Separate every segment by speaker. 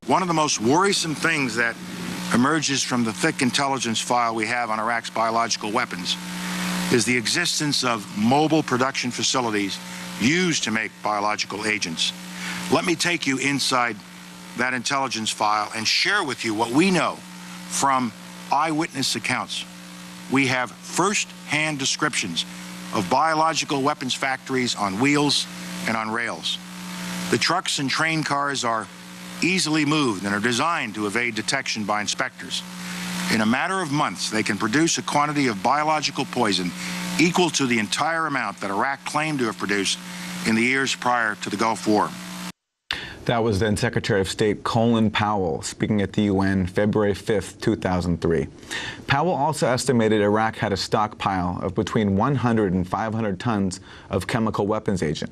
Speaker 1: One of the most worrisome things that emerges from the thick intelligence file we have on Iraq's biological weapons is the existence of mobile production facilities used to make biological agents. Let me take you inside that intelligence file and share with you what we know from eyewitness accounts. We have first-hand descriptions of biological weapons factories on wheels and on rails. The trucks and train cars are easily moved and are designed to evade detection by inspectors. In a matter of months, they can produce a quantity of biological poison equal to the entire amount that Iraq claimed to have produced in the years prior to the Gulf War.
Speaker 2: That was then Secretary of State Colin Powell speaking at the UN February 5th, 2003. Powell also estimated Iraq had a stockpile of between 100 and 500 tons of chemical weapons agent.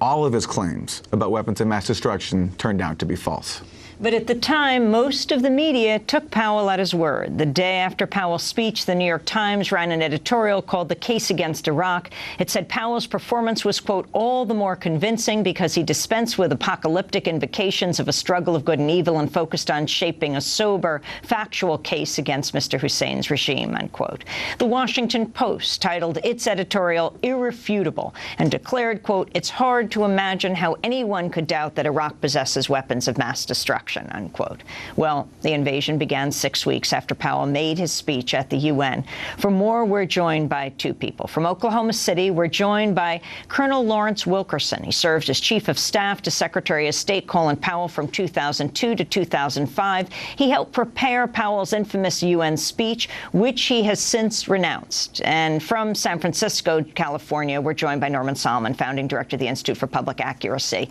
Speaker 2: All of his claims about weapons of mass destruction turned out to be false.
Speaker 3: But at the time, most of the media took Powell at his word. The day after Powell's speech, the New York Times ran an editorial called The Case Against Iraq. It said Powell's performance was, quote, all the more convincing because he dispensed with apocalyptic invocations of a struggle of good and evil and focused on shaping a sober, factual case against Mr. Hussein's regime, unquote. The Washington Post titled its editorial irrefutable and declared, quote, it's hard to imagine how anyone could doubt that Iraq possesses weapons of mass destruction, unquote. Well, the invasion began 6 weeks after Powell made his speech at the UN. For more, we're joined by two people. From Oklahoma City, we're joined by Colonel Lawrence Wilkerson. He served as Chief of Staff to Secretary of State Colin Powell from 2002 to 2005. He helped prepare Powell's infamous UN speech, which he has since renounced. And from San Francisco, California, we're joined by Norman Solomon, founding director of the Institute for Public Accuracy.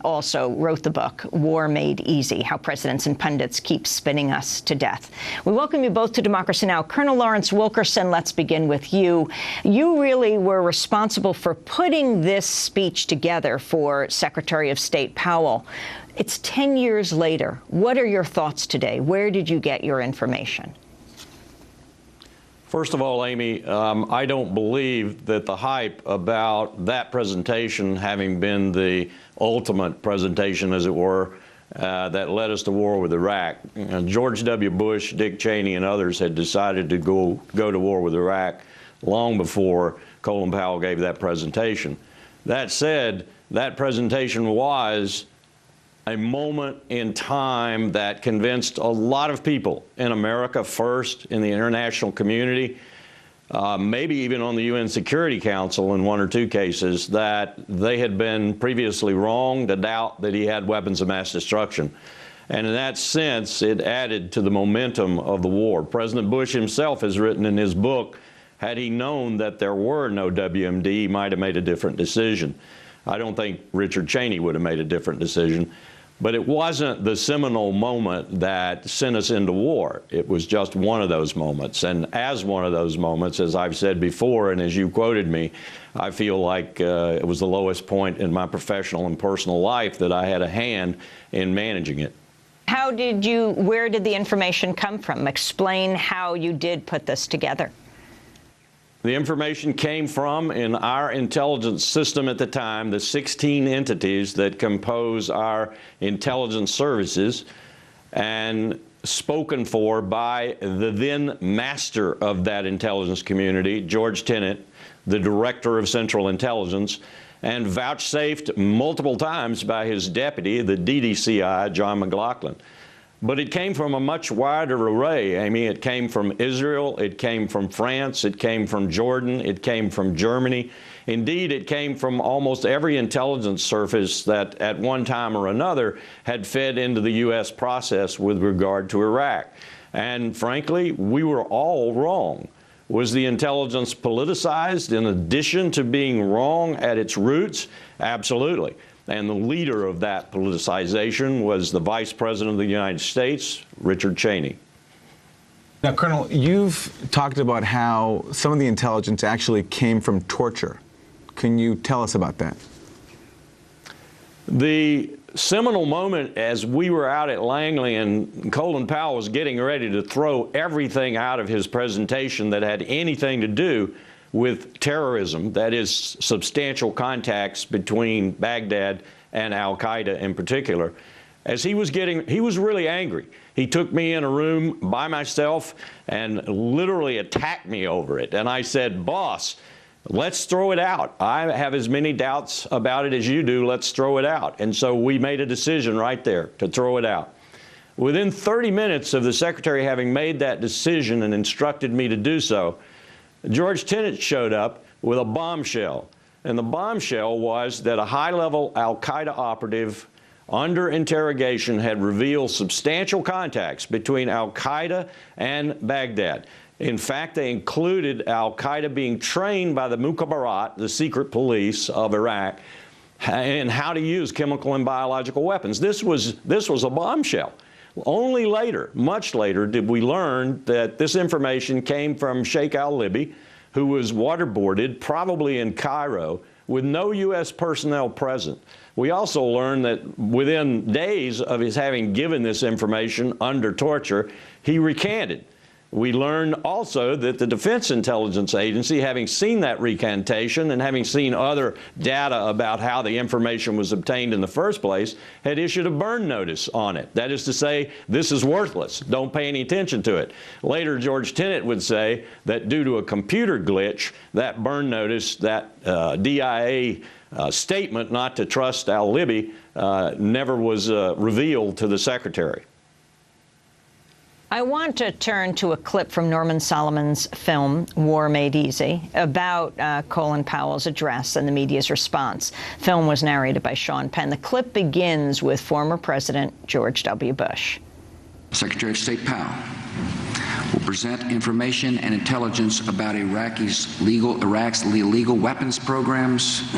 Speaker 3: Also wrote the book, War Made Easy, How Presidents and Pundits Keep Spinning Us to Death. We welcome you both to Democracy Now! Colonel Lawrence Wilkerson, let's begin with you. You really were responsible for putting this speech together for Secretary of State Powell. It's 10 years later. What are your thoughts today? Where did you get your information?
Speaker 4: First of all, Amy, I don't believe that the hype about that presentation having been the ultimate presentation, as it were, that led us to war with Iraq. George W. Bush, Dick Cheney, and others had decided to go to war with Iraq long before Colin Powell gave that presentation. That said, that presentation was a moment in time that convinced a lot of people in America first, in the international community, maybe even on the UN Security Council in one or two cases, that they had been previously wrong to doubt that he had weapons of mass destruction. And in that sense, it added to the momentum of the war. President Bush himself has written in his book, had he known that there were no WMD, he might have made a different decision. I don't think Richard Cheney would have made a different decision. But it wasn't the seminal moment that sent us into war. It was just one of those moments. And as one of those moments, as I've said before, and as you quoted me, I feel like it was the lowest point in my professional and personal life that I had a hand in managing it.
Speaker 3: Where did the information come from? Explain how you did put this together.
Speaker 4: The information came from, in our intelligence system at the time, the 16 entities that compose our intelligence services, and spoken for by the then master of that intelligence community, George Tenet, the director of Central Intelligence, and vouchsafed multiple times by his deputy, the DDCI, John McLaughlin. But it came from a much wider array, Amy. It came from Israel, it came from France, it came from Jordan, it came from Germany. Indeed, it came from almost every intelligence service that at one time or another had fed into the U.S. process with regard to Iraq. And frankly, we were all wrong. Was the intelligence politicized in addition to being wrong at its roots? Absolutely. And the leader of that politicization was the Vice President of the United States, Richard Cheney.
Speaker 2: Now, Colonel, you've talked about how some of the intelligence actually came from torture. Can you tell us about that?
Speaker 4: The seminal moment as we were out at Langley and Colin Powell was getting ready to throw everything out of his presentation that had anything to do with terrorism, that is, substantial contacts between Baghdad and al-Qaeda in particular. as he was really angry. He took me in a room by myself and literally attacked me over it. And I said, "Boss, let's throw it out. I have as many doubts about it as you do. Let's throw it out." And so we made a decision right there to throw it out. Within 30 minutes of the Secretary having made that decision and instructed me to do so, George Tenet showed up with a bombshell. And the bombshell was that a high-level al-Qaeda operative under interrogation had revealed substantial contacts between al-Qaeda and Baghdad. In fact, they included al-Qaeda being trained by the Mukhabarat, the secret police of Iraq, in how to use chemical and biological weapons. This was a bombshell. Only later, much later, did we learn that this information came from Sheikh al-Libi, who was waterboarded, probably in Cairo, with no U.S. personnel present. We also learned that within days of his having given this information under torture, he recanted. We learned also that the Defense Intelligence Agency, having seen that recantation and having seen other data about how the information was obtained in the first place, had issued a burn notice on it. That is to say, this is worthless. Don't pay any attention to it. Later, George Tenet would say that due to a computer glitch, that burn notice, that DIA statement not to trust al-Libi never was revealed to the Secretary.
Speaker 3: I want to turn to a clip from Norman Solomon's film, War Made Easy, about Colin Powell's address and the media's response. The film was narrated by Sean Penn. The clip begins with former President George W. Bush.
Speaker 5: Secretary of State Powell will present information and intelligence about Iraq's illegal weapons programs,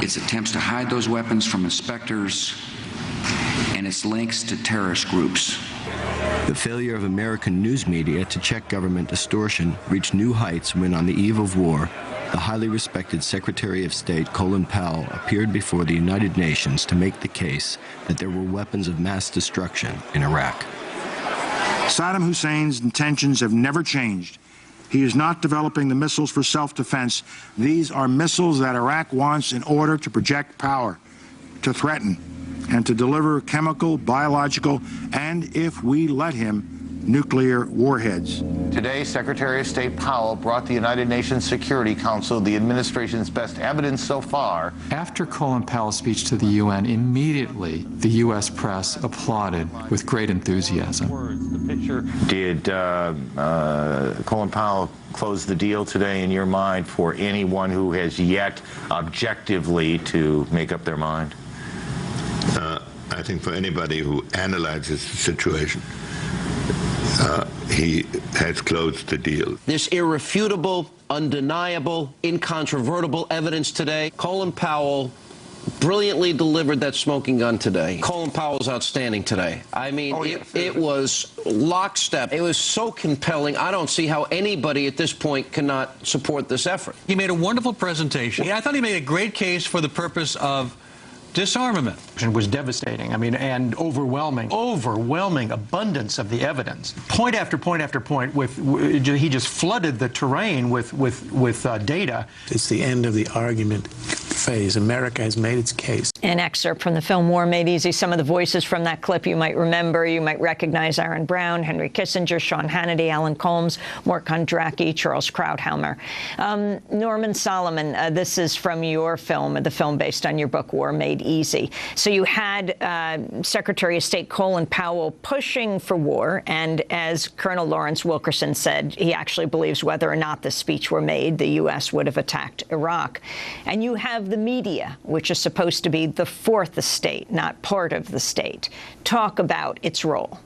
Speaker 5: its attempts to hide those weapons from inspectors, and its links to terrorist groups.
Speaker 6: The failure of American news media to check government distortion reached new heights when, on the eve of war, the highly respected Secretary of State Colin Powell appeared before the United Nations to make the case that there were weapons of mass destruction in Iraq.
Speaker 1: Saddam Hussein's intentions have never changed. He is not developing the missiles for self-defense. These are missiles that Iraq wants in order to project power, to threaten, and to deliver chemical, biological, and, if we let him, nuclear warheads.
Speaker 7: Today, Secretary of State Powell brought the United Nations Security Council the administration's best evidence so far.
Speaker 8: After Colin Powell's speech to the UN, immediately the U.S. press applauded with great enthusiasm.
Speaker 7: Did Colin Powell close the deal today in your mind for anyone who has yet objectively to make up their mind?
Speaker 9: I think for anybody who analyzes the situation, he has closed the deal.
Speaker 10: This irrefutable, undeniable, incontrovertible evidence today. Colin Powell brilliantly delivered that smoking gun today. Colin Powell's outstanding today. I mean, it was lockstep. It was so compelling. I don't see how anybody at this point cannot support this effort.
Speaker 11: He made a wonderful presentation. I thought he made a great case for the purpose of disarmament.
Speaker 12: It was devastating. I mean, and overwhelming abundance of the evidence. Point after point after point. He just flooded the terrain with data.
Speaker 13: It's the end of the argument phase. America has made its case.
Speaker 3: An excerpt from the film War Made Easy. Some of the voices from that clip you might remember. You might recognize Aaron Brown, Henry Kissinger, Sean Hannity, Alan Colmes, Mort Kondracki, Charles Krauthammer. Norman Solomon, this is from your film, the film based on your book, War Made Easy. So you had Secretary of State Colin Powell pushing for war, and as Colonel Lawrence Wilkerson said, he actually believes whether or not the speech were made, the U.S. would have attacked Iraq. And you have the media, which is supposed to be the fourth estate, not part of the state. Talk about its role.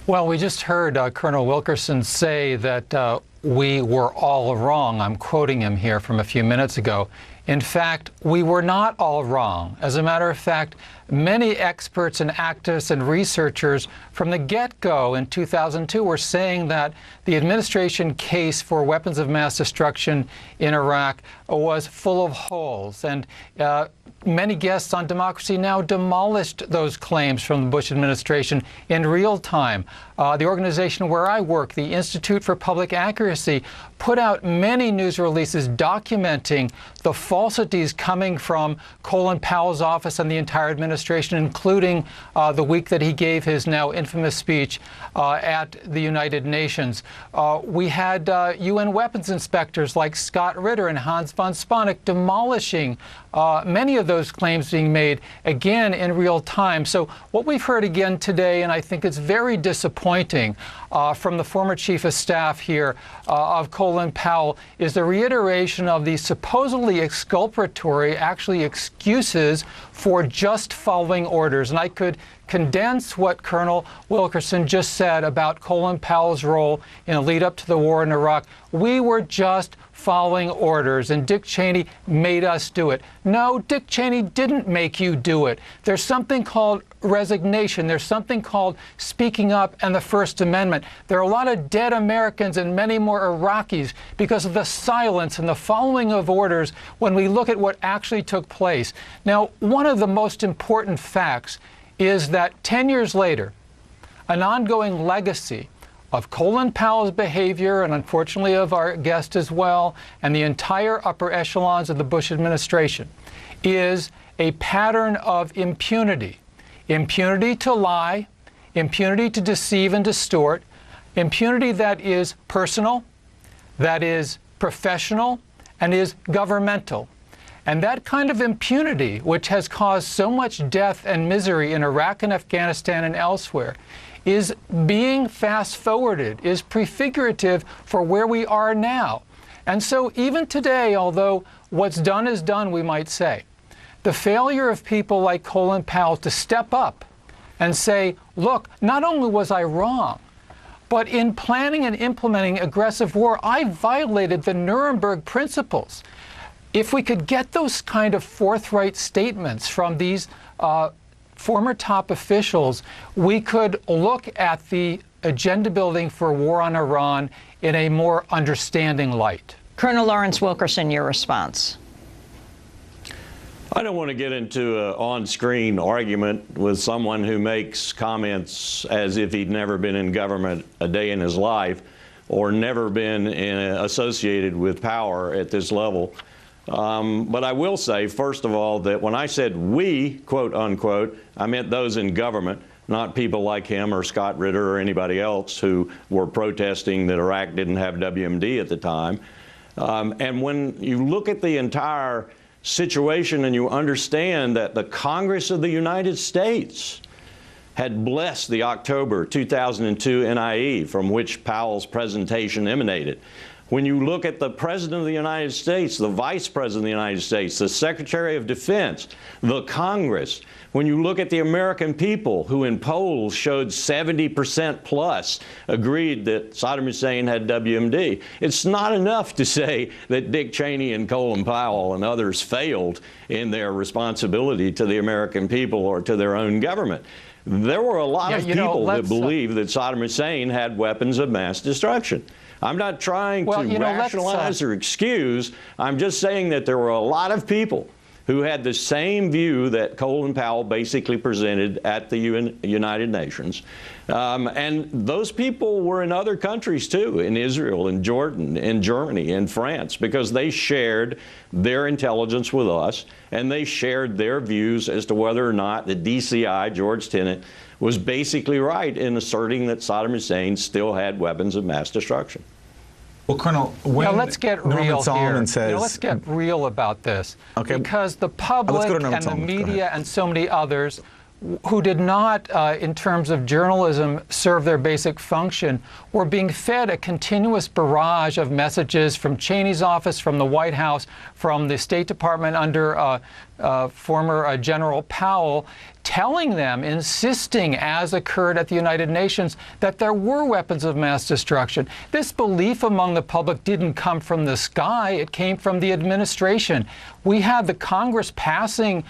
Speaker 14: Well, we just heard Colonel Wilkerson say that we were all wrong. I'm quoting him here from a few minutes ago. In fact, we were not all wrong. As a matter of fact, many experts and activists and researchers from the get-go in 2002 were saying that the administration case for weapons of mass destruction in Iraq was full of holes. And many guests on Democracy Now! Demolished those claims from the Bush administration in real time. The organization where I work, the Institute for Public Accuracy, put out many news releases documenting the false falsities coming from Colin Powell's office and the entire administration, including the week that he gave his now infamous speech at the United Nations. We had UN weapons inspectors like Scott Ritter and Hans von Spanek demolishing many of those claims being made, again, in real time. So what we've heard again today, and I think it's very disappointing from the former chief of staff here of Colin Powell, is the reiteration of the supposedly exculpatory, actually excuses for just following orders. And I could condense what Colonel Wilkerson just said about Colin Powell's role in the lead up to the war in Iraq. We were just following orders, and Dick Cheney made us do it. No, Dick Cheney didn't make you do it. There's something called resignation. There's something called speaking up and the First Amendment. There are a lot of dead Americans and many more Iraqis because of the silence and the following of orders when we look at what actually took place. Now, one of the most important facts is that 10 years later, an ongoing legacy of Colin Powell's behavior, and unfortunately of our guest as well, and the entire upper echelons of the Bush administration, is a pattern of impunity. Impunity to lie, impunity to deceive and distort, impunity that is personal, that is professional, and is governmental. And that kind of impunity, which has caused so much death and misery in Iraq and Afghanistan and elsewhere, is being fast-forwarded, is prefigurative for where we are now. And so even today, although what's done is done, we might say, the failure of people like Colin Powell to step up and say, look, not only was I wrong, but in planning and implementing aggressive war, I violated the Nuremberg principles. If we could get those kind of forthright statements from these former top officials, we could look at the agenda building for war on Iran in a more understanding light.
Speaker 3: Colonel Lawrence Wilkerson, your response.
Speaker 4: I don't want to get into an on-screen argument with someone who makes comments as if he'd never been in government a day in his life or never been associated with power at this level. But I will say, first of all, that when I said we, quote unquote, I meant those in government, not people like him or Scott Ritter or anybody else who were protesting that Iraq didn't have WMD at the time. And when you look at the entire situation and you understand that the Congress of the United States had blessed the October 2002 NIE from which Powell's presentation emanated. When you look at the President of the United States, the Vice President of the United States, the Secretary of Defense, the Congress, when you look at the American people who in polls showed 70% plus agreed that Saddam Hussein had WMD, it's not enough to say that Dick Cheney and Colin Powell and others failed in their responsibility to the American people or to their own government. There were a lot of people that believed that Saddam Hussein had weapons of mass destruction. I'm not trying to rationalize or excuse. I'm just saying that there were a lot of people who had the same view that Colin Powell basically presented at the United Nations. And those people were in other countries too, in Israel, in Jordan, in Germany, in France, because they shared their intelligence with us, and they shared their views as to whether or not the DCI, George Tenet, was basically right in asserting that Saddam Hussein still had weapons of mass destruction.
Speaker 2: Well, Colonel, when
Speaker 14: let's get real here. Says, let's get real about this. Okay. Because the public and the media and so many others who did not, in terms of journalism, serve their basic function, were being fed a continuous barrage of messages from Cheney's office, from the White House, from the State Department under former General Powell, telling them, insisting, as occurred at the United Nations, that there were weapons of mass destruction. This belief among the public didn't come from the sky. It came from the administration. We had the Congress passing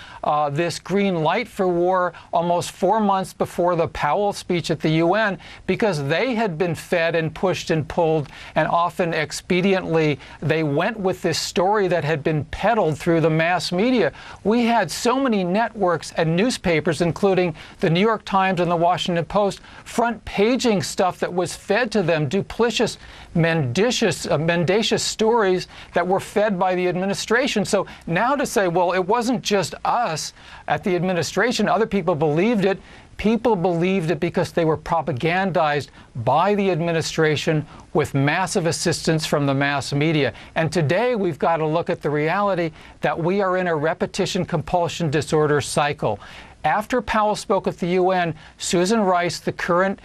Speaker 14: this green light for war almost 4 months before the Powell speech at the UN because they had been fed and pushed and pulled, and often expediently they went with this story that had been peddled through the mass media. We had so many networks and newspapers, including the New York Times and the Washington Post, front-paging stuff that was fed to them, duplicitous, mendacious stories that were fed by the administration. So Now to say, well, it wasn't just us at the administration, other people believed it. People believed it because they were propagandized by the administration with massive assistance from the mass media. And today we've got to look at the reality that we are in a repetition compulsion disorder cycle. After Powell spoke at the UN, Susan Rice, the current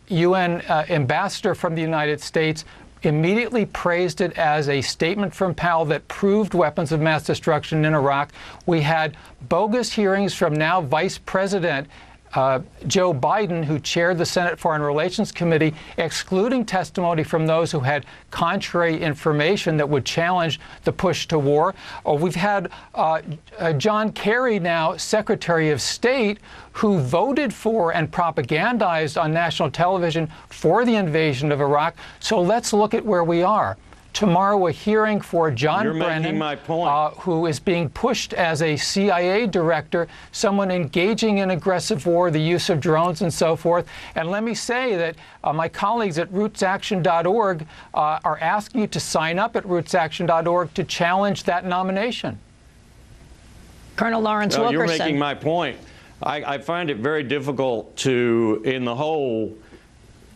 Speaker 14: UN ambassador from the United States, immediately praised it as a statement from Powell that proved weapons of mass destruction in Iraq. We had bogus hearings from now Vice President Joe Biden, who chaired the Senate Foreign Relations Committee, excluding testimony from those who had contrary information that would challenge the push to war. We've had John Kerry, now Secretary of State, who voted for and propagandized on national television for the invasion of Iraq. So let's look at where we are. Tomorrow, a hearing for John Brennan, who is being pushed as a CIA director, someone engaging in aggressive war, the use of drones and so forth. And let me say that my colleagues at rootsaction.org are asking you to sign up at rootsaction.org to challenge that nomination.
Speaker 3: Colonel Lawrence Wilkerson.
Speaker 4: You're making my point. I find it very difficult to, in the whole,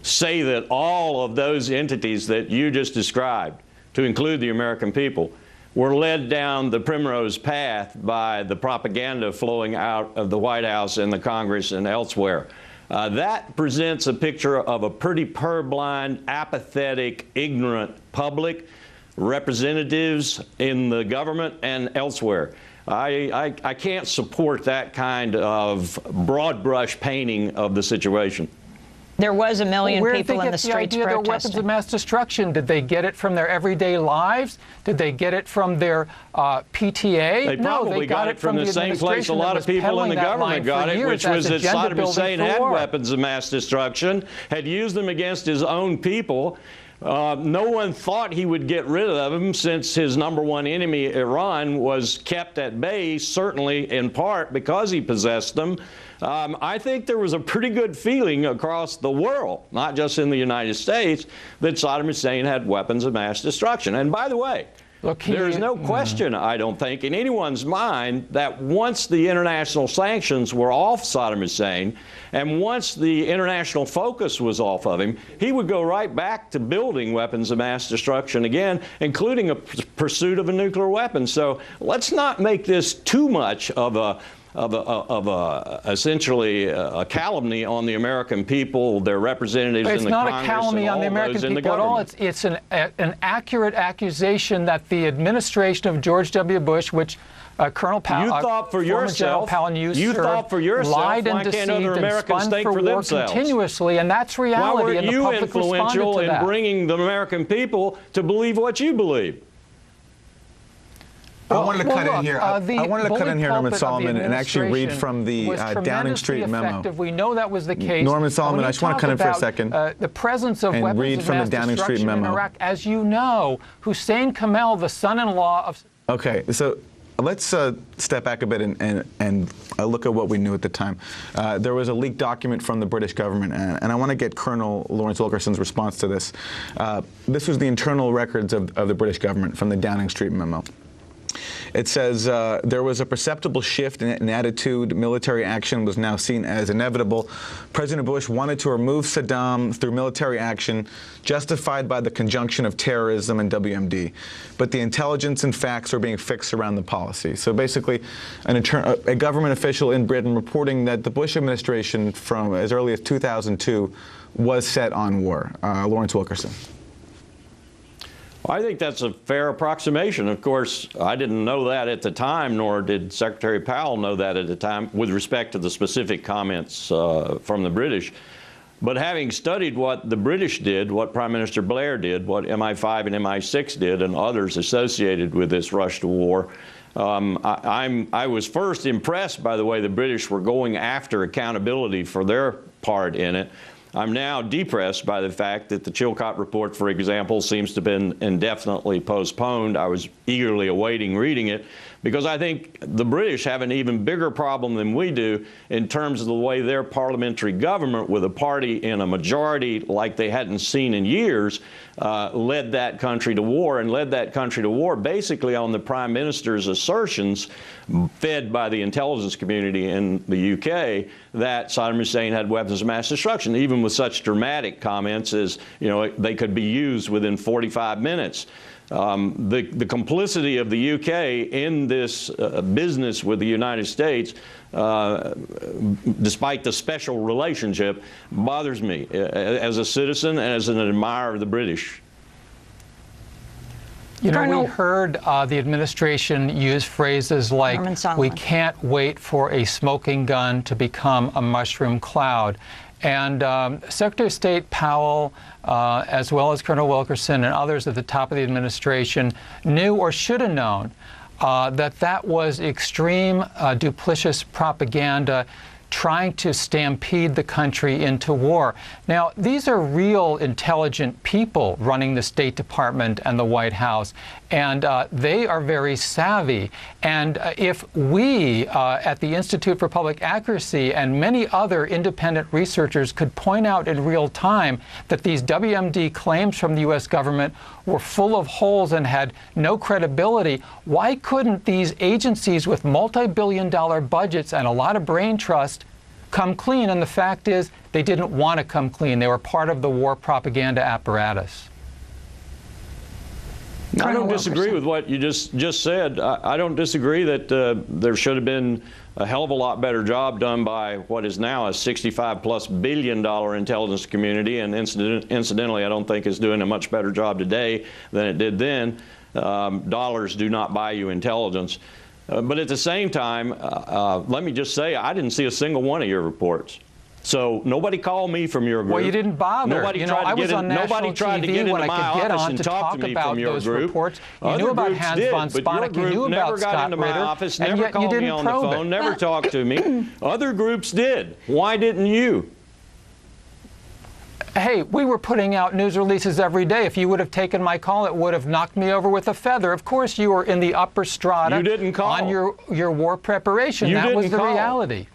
Speaker 4: say that all of those entities that you just described, to include the American people, were led down the primrose path by the propaganda flowing out of the White House and the Congress and elsewhere. That presents a picture of a pretty purblind, apathetic, ignorant public, representatives in the government and elsewhere. I can't support that kind of broad brush painting of the situation.
Speaker 3: There was a million people in the streets
Speaker 14: protesting. Where did they get the idea they're weapons of mass destruction? Did they get it from their everyday lives? Did they get it from their PTA?
Speaker 4: They probably got it from the same place a lot of people in the government got it, which was that Saddam Hussein had weapons of mass destruction, had used them against his own people. No one thought he would get rid of them, since his #1 enemy, Iran, was kept at bay, certainly in part because he possessed them. I think there was a pretty good feeling across the world, not just in the United States, that Saddam Hussein had weapons of mass destruction. And by the way, there is no question, I don't think, in anyone's mind that once the international sanctions were off Saddam Hussein, and once the international focus was off of him, he would go right back to building weapons of mass destruction again, including a pursuit of a nuclear weapon. So let's not make this too much of essentially a calumny on the American people, their representatives in the Congress,
Speaker 14: it's not a calumny on the American people at all. It's an accurate accusation that the administration of George W. Bush, which Colonel Powell,
Speaker 4: you thought for yourself,
Speaker 14: lied and
Speaker 4: why
Speaker 14: deceived
Speaker 4: can't other Americans think for themselves?
Speaker 14: Continuously, and that's reality.
Speaker 4: Why weren't you influential in
Speaker 14: that.
Speaker 4: bringing the American people to believe what you believe?
Speaker 2: I wanted to cut in here. I wanted to cut in here, Norman Solomon, and actually read from the Downing Street memo.
Speaker 14: We know that was the case.
Speaker 2: Norman Solomon, I just want to cut in for a second.
Speaker 14: The presence of weapons
Speaker 2: read
Speaker 14: of
Speaker 2: from
Speaker 14: mass
Speaker 2: the Downing Street
Speaker 14: destruction
Speaker 2: memo.
Speaker 14: in Iraq, as you know, Hussein Kamel, the son-in-law of.
Speaker 2: Okay, so let's step back a bit and look at what we knew at the time. There was a leaked document from the British government, and I want to get Colonel Lawrence Wilkerson's response to this. This was the internal records of the British government from the Downing Street memo. It says there was a perceptible shift in attitude. Military action was now seen as inevitable. President Bush wanted to remove Saddam through military action, justified by the conjunction of terrorism and WMD. But the intelligence and facts were being fixed around the policy. So basically, a government official in Britain reporting that the Bush administration, from as early as 2002, was set on war. Lawrence Wilkerson.
Speaker 4: I think that's a fair approximation. Of course, I didn't know that at the time, nor did Secretary Powell know that at the time, with respect to the specific comments from the British. But having studied what the British did, what Prime Minister Blair did, what MI5 and MI6 did, and others associated with this rush to war, I was first impressed by the way the British were going after accountability for their part in it. I'm now depressed by the fact that the Chilcot report, for example, seems to have been indefinitely postponed. I was eagerly awaiting reading it. because I think the British have an even bigger problem than we do in terms of the way their parliamentary government, with a party in a majority like they hadn't seen in years, led that country to war, and led that country to war basically on the Prime Minister's assertions, fed by the intelligence community in the UK, that Saddam Hussein had weapons of mass destruction, even with such dramatic comments as, you know, they could be used within 45 minutes. The complicity of the UK in this business with the United States, despite the special relationship, bothers me as a citizen and as an admirer of the British.
Speaker 14: You know, we heard the administration use phrases like, we can't wait for a smoking gun to become a mushroom cloud. And Secretary of State Powell, as well as Colonel Wilkerson and others at the top of the administration, knew or should have known that that was extreme duplicitous propaganda trying to stampede the country into war. Now, these are real intelligent people running the State Department and the White House, and they are very savvy. And if we at the Institute for Public Accuracy and many other independent researchers could point out in real time that these WMD claims from the U.S. government were full of holes and had no credibility, why couldn't these agencies with multi-billion-dollar budgets and a lot of brain trust come clean? And the fact is, they didn't want to come clean. They were part of the war propaganda apparatus.
Speaker 4: I don't disagree with what you just said. I don't disagree that there should have been a hell of a lot better job done by what is now a $65+ billion intelligence community, and incidentally, I don't think it's doing a much better job today than it did then. Dollars do not buy you intelligence. But at the same time, let me just say, I didn't see a single one of your reports. So nobody called me from your group.
Speaker 14: Well, you didn't bother.
Speaker 4: Nobody
Speaker 14: you know,
Speaker 4: tried
Speaker 14: I
Speaker 4: to
Speaker 14: was
Speaker 4: get
Speaker 14: on
Speaker 4: in,
Speaker 14: national
Speaker 4: nobody tried to
Speaker 14: TV
Speaker 4: get
Speaker 14: when
Speaker 4: into
Speaker 14: I
Speaker 4: my
Speaker 14: could get
Speaker 4: office
Speaker 14: on
Speaker 4: and
Speaker 14: to
Speaker 4: talk
Speaker 14: talk
Speaker 4: to me
Speaker 14: about
Speaker 4: from your
Speaker 14: those
Speaker 4: group.
Speaker 14: reports. You
Speaker 4: Other
Speaker 14: knew about
Speaker 4: groups
Speaker 14: Hans
Speaker 4: did,
Speaker 14: von
Speaker 4: but your
Speaker 14: Spanak. You knew
Speaker 4: group never
Speaker 14: about
Speaker 4: got
Speaker 14: Scott
Speaker 4: into my
Speaker 14: Ritter,
Speaker 4: office,
Speaker 14: and
Speaker 4: never
Speaker 14: yet you
Speaker 4: called me
Speaker 14: didn't
Speaker 4: on the
Speaker 14: probe
Speaker 4: phone,
Speaker 14: it.
Speaker 4: never talked to me. Other groups did. Why didn't you?
Speaker 14: Hey, we were putting out news releases every day. If you would have taken my call, it would have knocked me over with a feather. Of course, you were in the upper strata.
Speaker 4: You didn't call.
Speaker 14: On your war preparation.
Speaker 4: You
Speaker 14: that was
Speaker 4: didn't
Speaker 14: the
Speaker 4: call.
Speaker 14: reality.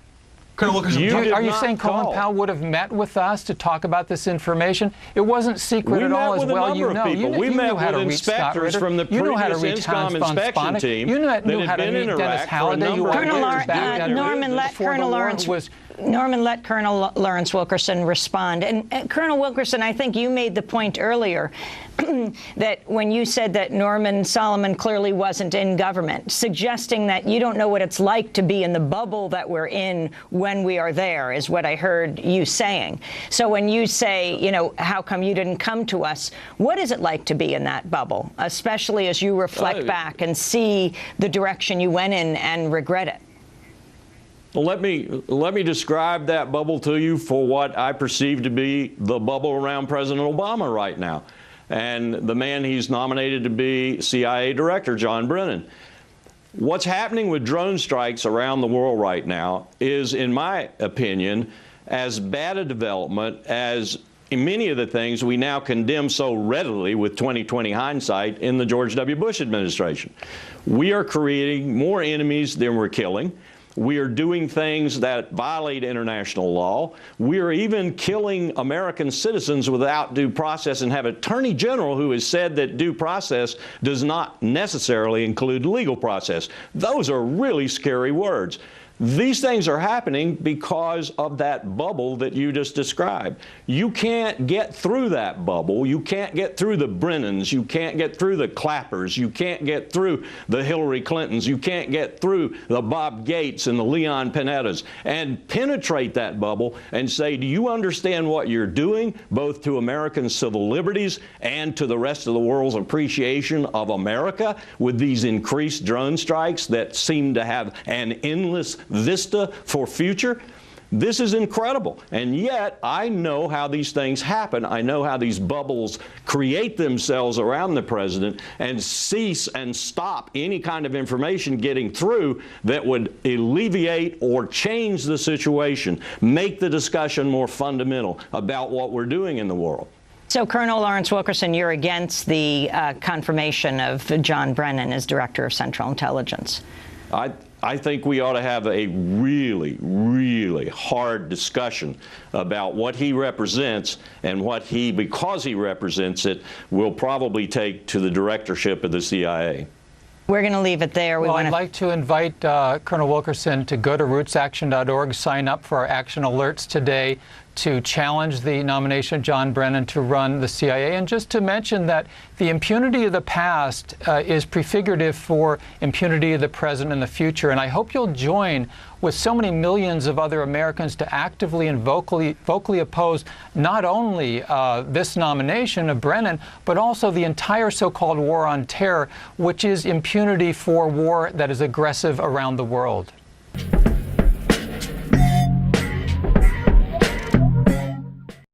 Speaker 11: Colonel Wilkerson,
Speaker 14: Are you saying Colin Powell would have met with us to talk about this information? It wasn't secret at all, as well. You know,
Speaker 4: we met with inspectors from the previous INSCOM inspection team that had been in Iraq for a number of years.
Speaker 3: Norman, let Colonel Lawrence Wilkerson respond. And Colonel Wilkerson, I think you made the point earlier that when you said that Norman Solomon clearly wasn't in government, suggesting that you don't know what it's like to be in the bubble that we're in when we are there, is what I heard you saying. So when you say, you know, how come you didn't come to us, what is it like to be in that bubble, especially as you reflect back and see the direction you went in and regret it?
Speaker 4: Well, let me describe that bubble to you for what I perceive to be the bubble around President Obama right now, and the man he's nominated to be CIA Director, John Brennan. What's happening with drone strikes around the world right now is, in my opinion, as bad a development as many of the things we now condemn so readily with 20/20 hindsight in the George W. Bush administration. We are creating more enemies than we're killing. We are doing things that violate international law. We are even killing American citizens without due process, and have an attorney general who has said that due process does not necessarily include legal process. Those are really scary words. These things are happening because of that bubble that you just described. You can't get through that bubble. You can't get through the Brennans. You can't get through the Clappers. You can't get through the Hillary Clintons. You can't get through the Bob Gates and the Leon Panettas and penetrate that bubble and say, do you understand what you're doing, both to American civil liberties and to the rest of the world's appreciation of America with these increased drone strikes that seem to have an endless vista for future? This is incredible. And yet, I know how these things happen. I know how these bubbles create themselves around the president and cease and stop any kind of information getting through that would alleviate or change the situation, make the discussion more fundamental about what we're doing in the world.
Speaker 3: So, Colonel Lawrence Wilkerson, you're against the confirmation of John Brennan as Director of Central Intelligence.
Speaker 4: I think we ought to have a really, really hard discussion about what he represents and what he, because he represents it, will probably take to the directorship of the CIA.
Speaker 3: We're going to leave it there.
Speaker 14: Well, I'd like to invite Colonel Wilkerson to go to rootsaction.org, sign up for our action alerts today to challenge the nomination of John Brennan to run the CIA. And just to mention that the impunity of the past is prefigurative for impunity of the present and the future. And I hope you'll join with so many millions of other Americans to actively and vocally oppose not only this nomination of Brennan, but also the entire so-called war on terror, which is impunity for war that is aggressive around the world.